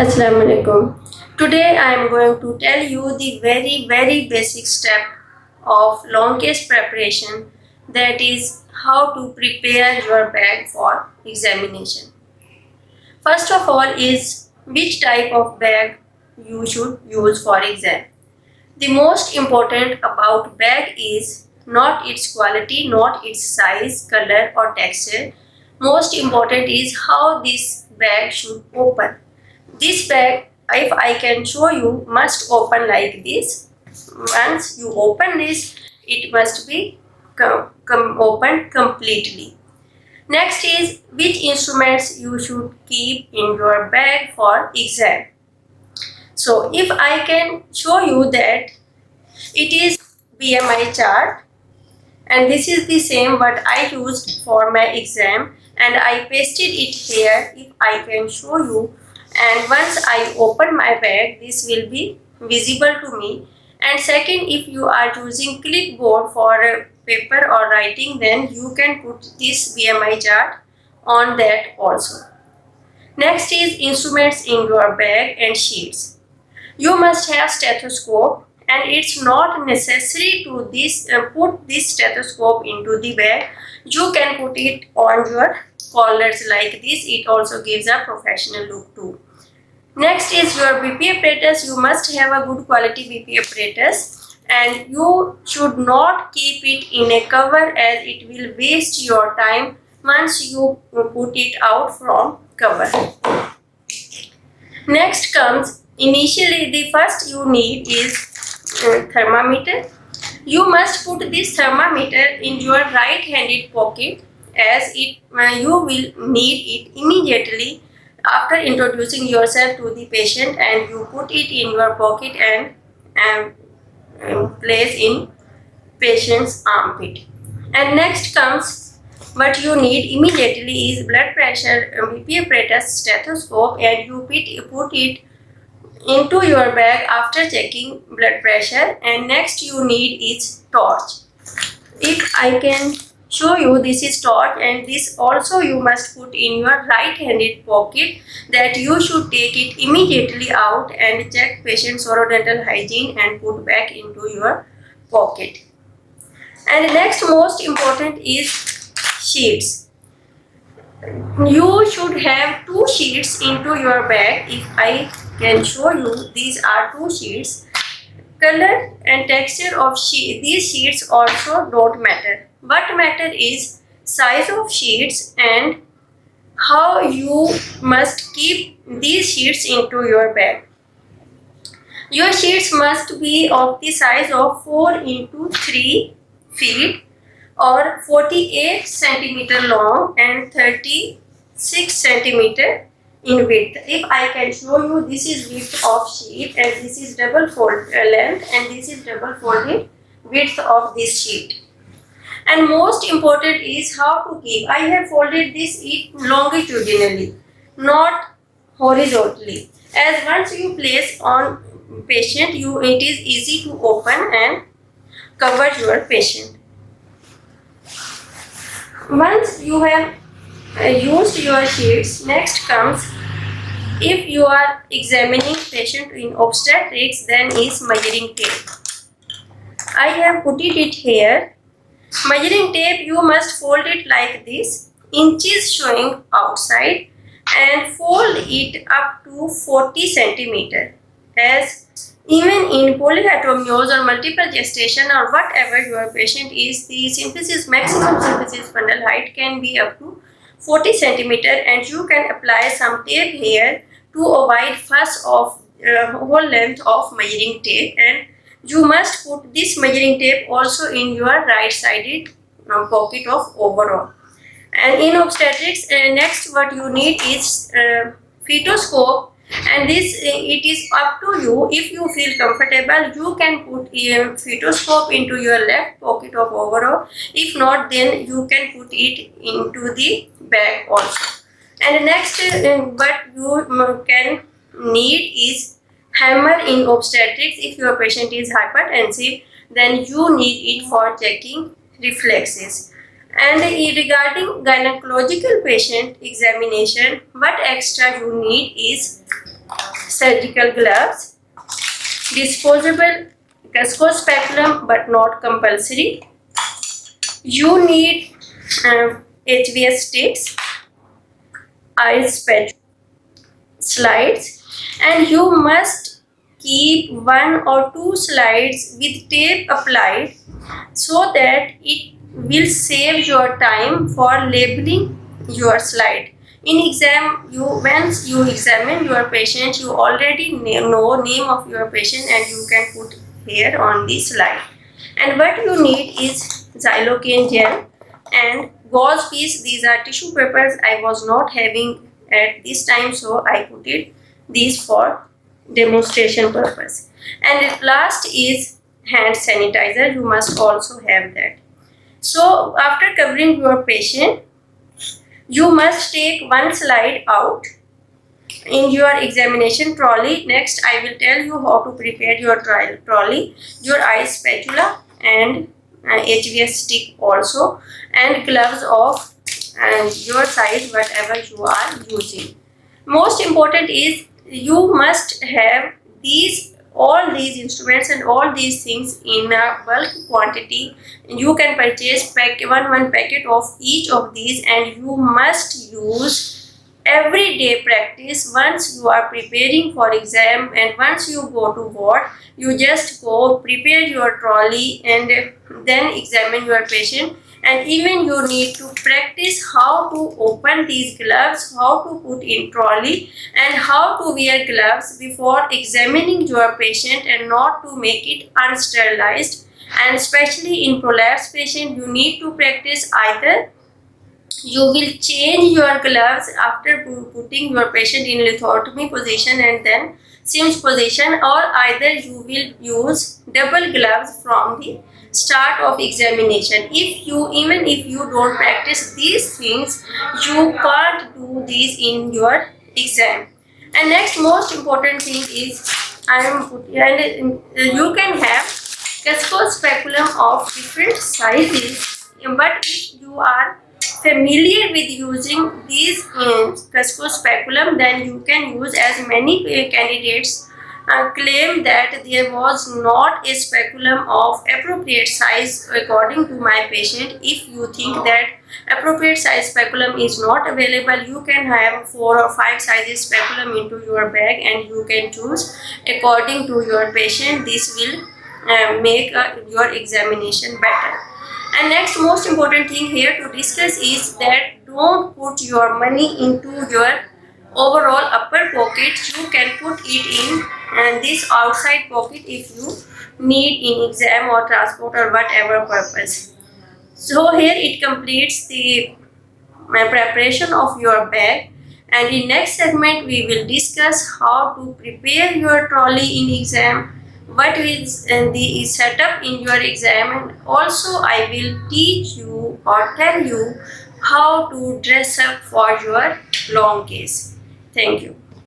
Assalamu alaikum. Today I am going to tell you the very basic step of long case preparation, that is how to prepare your bag for examination. First of all is which type of bag you should use for exam. The most important about bag is not its quality, not its size, color or texture. Most important is how this bag should open. This bag, if I can show you, must open like this. Once you open this, it must be opened completely. Next is which instruments you should keep in your bag for exam. So if I can show you that it is BMI chart, and this is the same what I used for my exam, and I pasted it here. If I can show you, and once I open my bag, this will be visible to me. And second, if you are using clipboard for paper or writing, then you can put this BMI chart on that also. Next is instruments in your bag and sheets. You must have stethoscope, and it's not necessary to put this stethoscope into the bag. You can put it on your collars like this. It also gives a professional look too. Next is your BP apparatus. You must have a good quality BP apparatus, and you should not keep it in a cover as it will waste your time once you put it out from cover. Next comes initially the first you need is thermometer. You must put this thermometer in your right handed pocket as you will need it immediately after introducing yourself to the patient, and you put it in your pocket and place in patient's armpit. And next comes what you need immediately is blood pressure, BP apparatus, stethoscope, and you put it into your bag after checking blood pressure. And next you need is torch. If I can show you, this is torch, and this also you must put in your right handed pocket, that you should take it immediately out and check patient's orodental hygiene and put back into your pocket. And next most important is sheets. You should have two sheets into your bag. If I can show you, these are two sheets. Color and texture of these sheets also don't matter. What matter is size of sheets and how you must keep these sheets into your bag. Your sheets must be of the size of 4 into 3 feet or 48 centimeter long and 36 centimeter in width. If I can show you, this is width of sheet, and this is double fold length, and this is double folded width of this sheet. And most important is how to keep. I have folded this longitudinally, not horizontally, as once you place on patient, it is easy to open and cover your patient. Once you have used your sheets, next comes, if you are examining patient in obstetrics, then is measuring tape. I have put it here. Measuring tape, you must fold it like this, inches showing outside, and fold it up to 40 centimeter, as even in polyhydramnios or multiple gestation or whatever your patient is, the maximum symphysis funnel height can be up to 40 centimeter, and you can apply some tape here to avoid fuss of whole length of measuring tape. And you must put this measuring tape also in your right sided pocket of overall. And in obstetrics, next what you need is fetoscope, and this it is up to you. If you feel comfortable, you can put fetoscope into your left pocket of overall. If not, then you can put it into the bag also. And next what you can need is hammer in obstetrics. If your patient is hypertensive, then you need it for checking reflexes. And regarding gynecological patient examination, what extra you need is surgical gloves, disposable cusco-speculum but not compulsory. You need HVS sticks, ice spatula, slides, and you must keep 1 or 2 slides with tape applied so that it will save your time for labeling your slide. In exam, once you examine your patient, you already know name of your patient and you can put here on the slide. And what you need is xylocaine gel and gauze piece. These are tissue papers I was not having at this time, so I put it these for demonstration purpose. And last is hand sanitizer. You must also have that. So after covering your patient, you must take 1 slide out in your examination trolley. Next, I will tell you how to prepare your trolley, your ice spatula and HVS stick also, and gloves of your size whatever you are using. Most important is you must have all these instruments and all these things in a bulk quantity. You can purchase one packet of each of these, and you must use everyday practice. Once you are preparing for exam and once you go to ward, you just go prepare your trolley and then examine your patient. And even you need to practice how to open these gloves, how to put in trolley, and how to wear gloves before examining your patient and not to make it unsterilized. And especially in prolapse patient, you need to practice either you will change your gloves after putting your patient in lithotomy position and then cinch position, or either you will use double gloves from the start of examination. Even if you don't practice these things, you can't do these in your exam. And next most important thing is you can have cusco speculum of different sizes, but if you are familiar with using these cusco speculum, then you can use. As many candidates claim that there was not a speculum of appropriate size according to my patient. If you think that appropriate size speculum is not available, you can have 4 or 5 sizes speculum into your bag and you can choose according to your patient. This will make your examination better. And next most important thing here to discuss is that don't put your money into your overall upper pocket. You can put it in this outside pocket if you need in exam or transport or whatever purpose. So here it completes the preparation of your bag, and in next segment we will discuss how to prepare your trolley in exam, what is the setup in your exam, and also I will teach you or tell you how to dress up for your long case. Thank you.